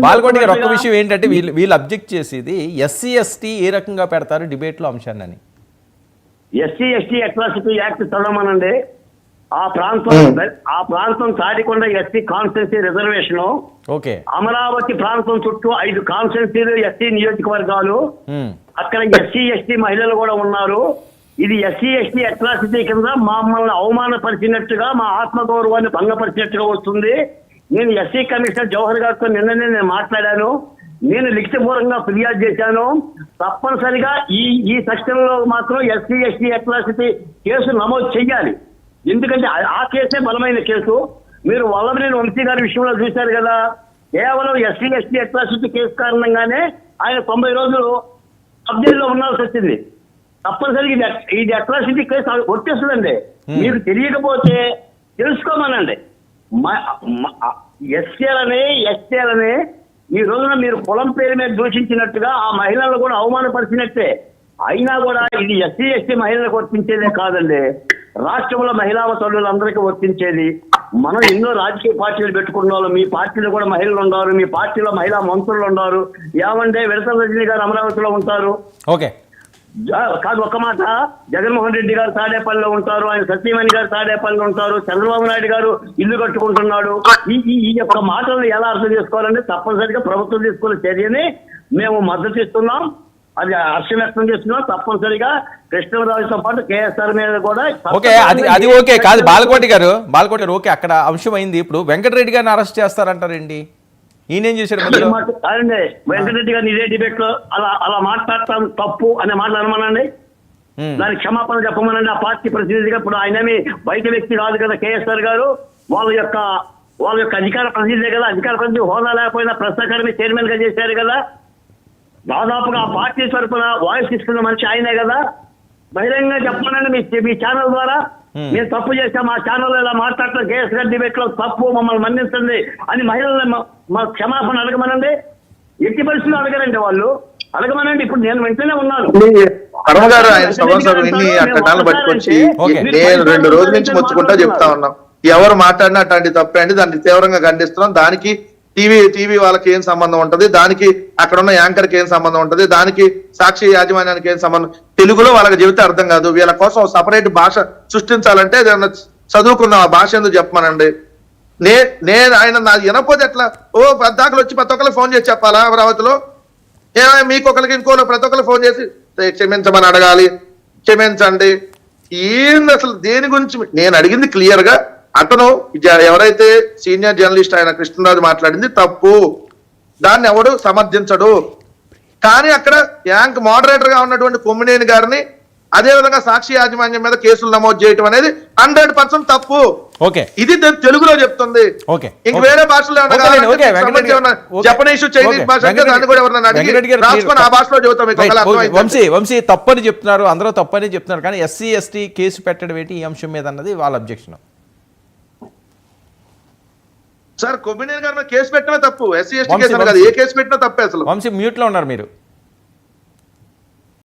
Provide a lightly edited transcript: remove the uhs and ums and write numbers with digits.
బాలకోటి గారు ఒక్క విషయం ఏంటంటే వీళ్ళు అబ్జెక్ట్ చేసేది ఎస్సీ ఎస్టీ ఏ రకంగా పెడతారు డిబేట్లో అంశాన్ని. ఎస్సీ ఎస్టీ అట్రాసిటీ యాక్ట్ చదవమనండి. ఆ ప్రాంతం Tadikonda SC constituency reservation, okay, Amaravati ప్రాంతం చుట్టూ 5 కాన్స్టిట్యున్సీలు ఎస్సీ నియోజకవర్గాలు, అక్కడ ఎస్సీ ఎస్టీ మహిళలు కూడా ఉన్నారు. ఇది ఎస్సీ ఎస్టీ అట్రాసిటీ కింద మమ్మల్ని అవమానపరిచినట్టుగా, మా ఆత్మగౌరవాన్ని భంగపరిచినట్టుగా వస్తుంది. నేను ఎస్సీ కమిషనర్ జవహర్ గారితో నిన్ననే నేను మాట్లాడాను. నేను లిఖితపూర్వకంగా ఫిర్యాదు చేశాను. తప్పనిసరిగా ఈ సెక్షన్ లో మాత్రం ఎస్సీ ఎస్టీ అట్రాసిటీ కేసు నమోదు చెయ్యాలి. ఎందుకంటే ఆ కేసే బలమైన కేసు. మీరు వల్లభనేని వంశీ గారి విషయంలో చూశారు కదా, కేవలం ఎస్సీ ఎస్టీ అట్రాసిటీ కేసు కారణంగానే ఆయన 90 రోజులు సబ్జెక్టులో ఉండాల్సి వచ్చింది. తప్పనిసరిగా ఇది అట్రాసిటీ కేసు వచ్చేస్తుందండి. మీకు తెలియకపోతే తెలుసుకోమనండి. ఎస్టీలని ఈ రోజున మీరు పొలం పేరు మీద దూషించినట్టుగా ఆ మహిళలు కూడా అవమానపరిచినట్టే. అయినా కూడా ఇది ఎస్సీ ఎస్టీ మహిళలకు వర్తించేదే కాదండి, రాష్ట్రంలో మహిళా తల్లులందరికీ వర్తించేది. మనం ఎన్నో రాజకీయ పార్టీలు పెట్టుకున్న వాళ్ళు, మీ పార్టీలో కూడా మహిళలు ఉన్నారు, మీ పార్టీలో మహిళా మంత్రులు ఉన్నారు. ఏమంటే విడతల రజనీ గారు అమరావతిలో ఉంటారు. ఓకే కాదు, ఒక్క మాట, జగన్మోహన్ రెడ్డి గారు తాడేపల్లిలో ఉంటారు, ఆయన సత్యమణి గారు తాడేపల్లిలో ఉంటారు, చంద్రబాబు నాయుడు గారు ఇల్లు కట్టుకుంటున్నాడు. ఈ యొక్క మాటలను ఎలా అర్థం చేసుకోవాలంటే తప్పనిసరిగా ప్రభుత్వం తీసుకున్న చర్యని మేము మద్దతు ఇస్తున్నాం, అది హర్షం వ్యక్తం చేస్తున్నాం. తప్పనిసరిగా కృష్ణరాజుతో పాటు కేఎస్ఆర్ మీద కూడా ఓకే, అది ఓకే కాదు. బాలకోటి గారు ఓకే, అక్కడ అంశం అయింది. ఇప్పుడు వెంకటరెడ్డి గారిని అరెస్ట్ చేస్తారంటారండి, ఈయనేం చేశారు? కాదండి, వెంకటరెడ్డి గారిని ఇదే డిబేట్ లో అలా మాట్లాడతాం తప్పు అనే మాటలు అనమనండి, దానికి క్షమాపణ చెప్పమనండి. ఆ పార్టీ ప్రతినిధిగా ఇప్పుడు ఆయనేమి బయట వ్యక్తి కాదు కదా, కేఎస్ఆర్ గారు వాళ్ళ యొక్క అధికార ప్రతినిధి కదా, అధికార ప్రతినిధి హోదా లేకపోయినా ప్రెస్ అకాడమీ చైర్మన్ గా చేశారు కదా, దాదాపుగా ఆ పార్టీ తరఫున వాయిస్ ఇస్తున్న మనిషి ఆయనే కదా. బహిరంగంగా చెప్పమనండి మీ ఛానల్ ద్వారా, మేము తప్పు చేసాం, మా ఛానల్ ఇలా మాట్లాడతాం, కేఎస్ గారి డిబేట్ లో తప్పు, మమ్మల్ని మన్నించండి అని మహిళల్ని మా క్షమాపణ అడగమనండి. ఎట్టి పరిస్థితులు అడగరండి వాళ్ళు, అడగమనండి. ఇప్పుడు నేను వెంటనే ఉన్నాను. పట్టుకొచ్చి నేను 2 రోజుల నుంచి ముచ్చుకుంటా చెప్తా ఉన్నాం, ఎవరు మాట్లాడినా అట్లాంటి తప్పే అండి, దాన్ని తీవ్రంగా ఖండిస్తున్నాం. దానికి టీవీ వాళ్ళకి ఏం సంబంధం ఉంటది, దానికి అక్కడ ఉన్న యాంకర్ కి ఏం సంబంధం ఉంటది, దానికి సాక్షి యాజమాన్యానికి ఏం సంబంధం? తెలుగులో వాళ్ళకి చెబితే అర్థం కాదు. వీళ్ళ కోసం సపరేట్ భాష సృష్టించాలంటే చదువుకున్న ఆ భాష ఎందుకు చెప్పమనండి. నేను ఆయన నాకు వినకపోతే ఎట్లా? పెద్దాకలు వచ్చి ప్రతి ఒక్కరు ఫోన్ చేసి చెప్పాలా అమరావతిలో? మీకు ఒకరికి ఇంకోలో ప్రతి ఒక్కరు ఫోన్ చేసి క్షమించమని అడగాలి, క్షమించండి. ఏంది అసలు? దేని గురించి నేను అడిగింది క్లియర్ గా, అతను ఎవరైతే సీనియర్ జర్నలిస్ట్ ఆయన కృష్ణరాజు మాట్లాడింది తప్పు, దాన్ని ఎవడు సమర్థించడు. కానీ అక్కడ యాంక్ మోడరేటర్ గా ఉన్నటువంటి కొమ్మినేని గారిని అదే విధంగా సాక్షి యాజమాన్యం మీద కేసులు నమోదు చేయడం అనేది 100% తప్పు. ఇది తెలుగులో చెప్తుంది. ఇంక వేరే భాషలో జపనీస్ చైనీస్ భాష దాన్ని కూడా ఎవరైనా రాసుకొని ఆ భాషలో చెబుతాం. వంశీ తప్పని చెప్తున్నారు, అందరూ తప్పని చెప్తున్నారు, కానీ ఎస్సీ ఎస్టీ కేసు పెట్టడం ఏంటి ఈ అంశం మీద అన్నది వాళ్ళ అబ్జెక్షన్. సార్ కొమ్మినేని గారి కేసు పెట్టినా తప్పు, ఎస్సీ ఎస్టీ కేసు కాదు, ఏ కేసు పెట్టినా తప్పే. అసలు వంశీ మ్యూట్ లో ఉన్నారు మీరు.